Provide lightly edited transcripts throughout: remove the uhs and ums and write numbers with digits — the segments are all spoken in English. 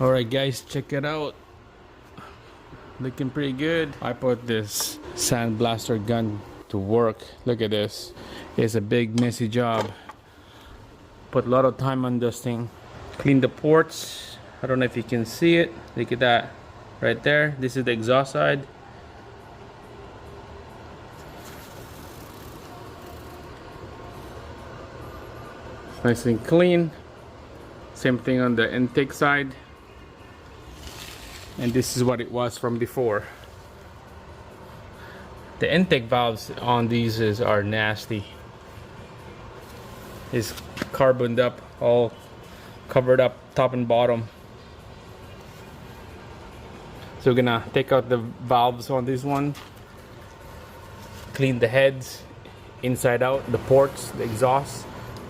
Alright guys, check it out. Looking pretty good. I put this sandblaster gun to work. Look at this. It's a big messy job. Put a lot of time on this thing. Clean the ports. I don't know if you can see it. Look at that right there. This is the exhaust side. Nice and clean. Same thing on the intake side. And this is what it was from before. The intake valves on these are nasty. It's carboned up, all covered up top and bottom. So we're gonna take out the valves on this one, clean the heads inside out, the ports, the exhaust.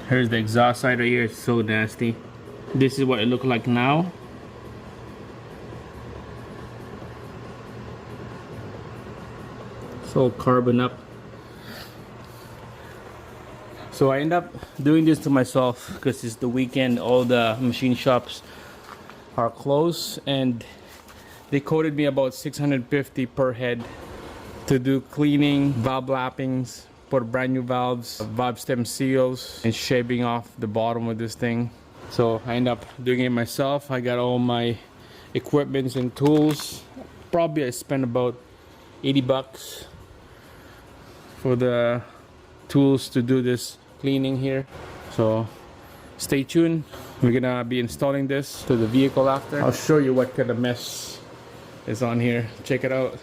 Here's the exhaust side right here. It's so nasty. This is what it looks like now. So carbon up. So I end up doing this to myself because it's the weekend. All the machine shops are closed, and they quoted me about $650 per head to do cleaning, valve lappings, put brand new valves, valve stem seals, and shaving off the bottom of this thing. So I end up doing it myself. I got all my equipments and tools. Probably I spent about 80 bucks for the tools to do this cleaning here. So stay tuned. We're gonna be installing this to the vehicle after. I'll show you what kind of mess is on here. Check it out.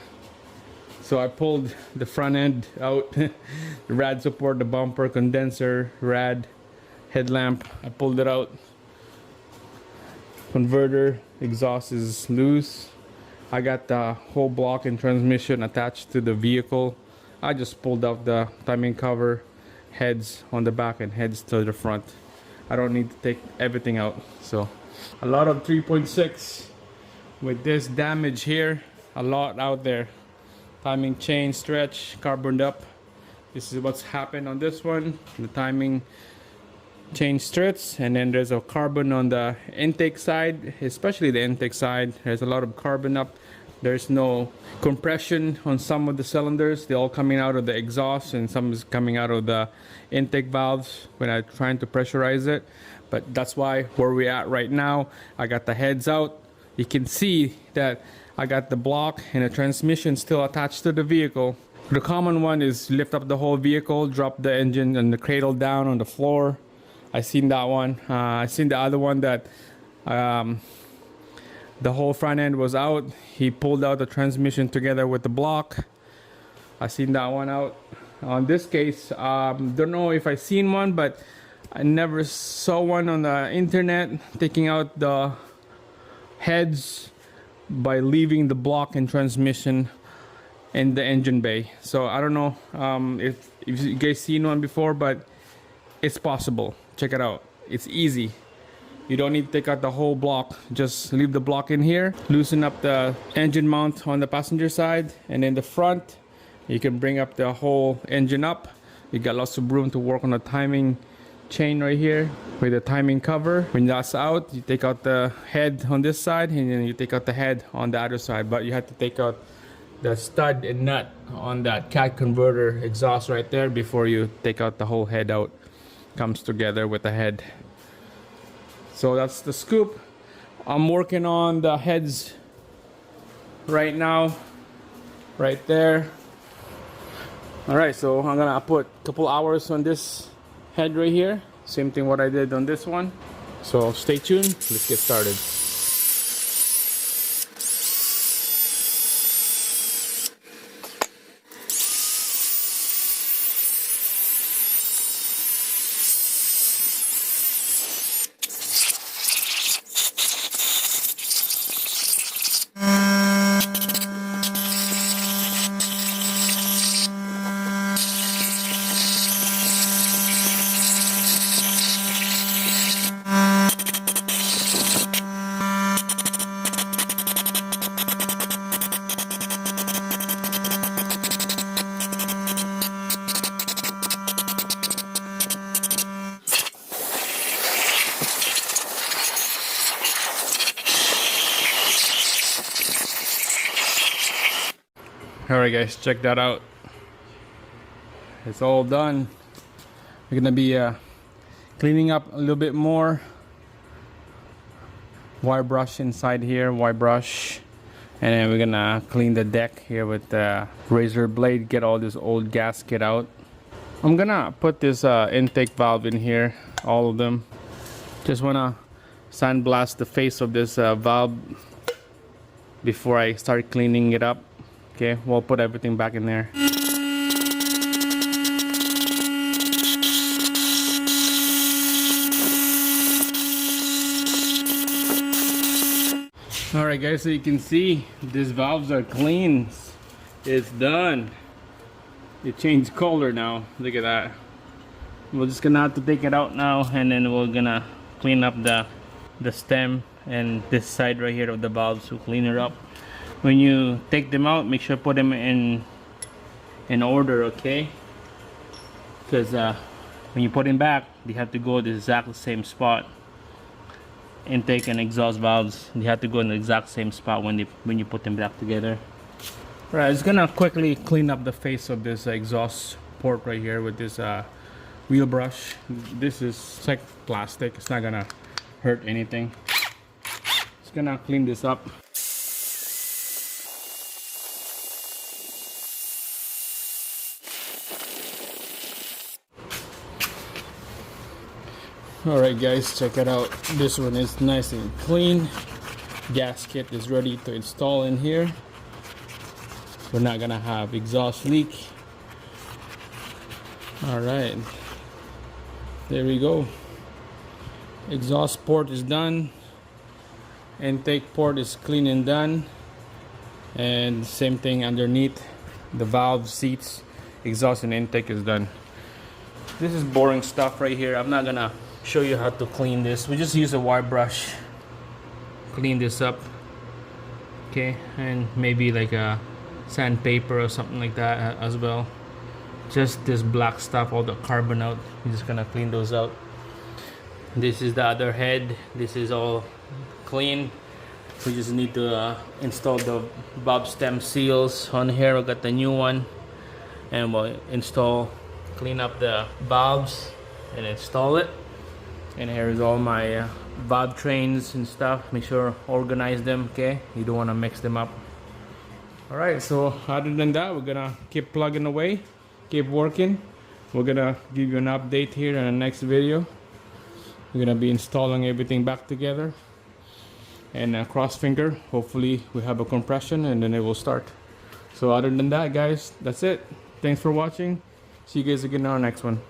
So I pulled the front end out, the rad support, the bumper, condenser, rad, headlamp. I pulled it out. Converter, exhaust is loose. I got the whole block and transmission attached to the vehicle. I just pulled out the timing cover, heads on the back and heads to the front. I don't need to take everything out. So a lot of 3.6 with this damage here, a lot out there. Timing chain stretch, carboned up. This is what's happened on this one. The timing chain stretch, and then there's a carbon on the intake side, especially the intake side. There's a lot of carbon up. There's no compression on some of the cylinders. They're all coming out of the exhaust, and some is coming out of the intake valves when I'm trying to pressurize it. But that's why where we're at right now, I got the heads out. You can see that I got the block and the transmission still attached to the vehicle. The common one is lift up the whole vehicle, drop the engine and the cradle down on the floor. I seen that one. I seen the other one that the whole front end was out. He pulled out the transmission together with the block. I seen that one out. On this case, don't know if I seen one, but I never saw one on the internet taking out the heads by leaving the block and transmission in the engine bay. So I don't know if you guys seen one before, but it's possible. Check it out. It's easy. You don't need to take out the whole block. Just leave the block in here, loosen up the engine mount on the passenger side, and in the front you can bring up the whole engine up. You got lots of room to work on the timing chain right here with the timing cover. When that's out, you take out the head on this side, and then you take out the head on the other side. But you have to take out the stud and nut on that cat converter exhaust right there before you take out the whole head out. Comes together with the head. So that's the scoop. I'm working on the heads right now, right there. All right, so I'm gonna put a couple hours on this head right here. Same thing what I did on this one. So stay tuned, let's get started. Alright guys, check that out. It's all done. We're gonna be cleaning up a little bit more. Wire brush inside here, wire brush. And then we're gonna clean the deck here with the razor blade, get all this old gasket out. I'm gonna put this intake valve in here, all of them. Just wanna sandblast the face of this valve before I start cleaning it up. Okay, we'll put everything back in there. Alright guys, so you can see these valves are clean. It's done. It changed color now. Look at that. We're just gonna have to take it out now, and then we're gonna clean up the stem and this side right here of the valves. So clean it up. When you take them out, make sure put them in order, okay? Because when you put them back, they have to go to the exact same spot. Intake and exhaust valves, they have to go in the exact same spot when you put them back together. Right, it's gonna quickly clean up the face of this exhaust port right here with this wheel brush. This is like plastic, it's not gonna hurt anything. It's gonna clean this up. Alright guys, check it out. This one is nice and clean. Gasket is ready to install in here. We're not gonna have exhaust leak. Alright, there we go. Exhaust port is done. Intake port is clean and done. And same thing underneath the valve seats. Exhaust and intake is done. This is boring stuff right here. I'm not gonna show you how to clean this. We just use a wire brush, clean this up, okay, and maybe like a sandpaper or something like that as well. Just this black stuff, all the carbon out, we're just gonna clean those out. This is the other head. This is all clean. We just need to install the valve stem seals on here. We got the new one, and we'll clean up the valves and install it. And here's all my valve trains and stuff. Make sure organize them, okay? You don't want to mix them up. All right, so other than that, we're gonna keep plugging away, keep working. We're gonna give you an update here in the next video. We're gonna be installing everything back together, and cross finger, hopefully we have a compression and then it will start. So other than that guys, that's it. Thanks for watching. See you guys again on our next one.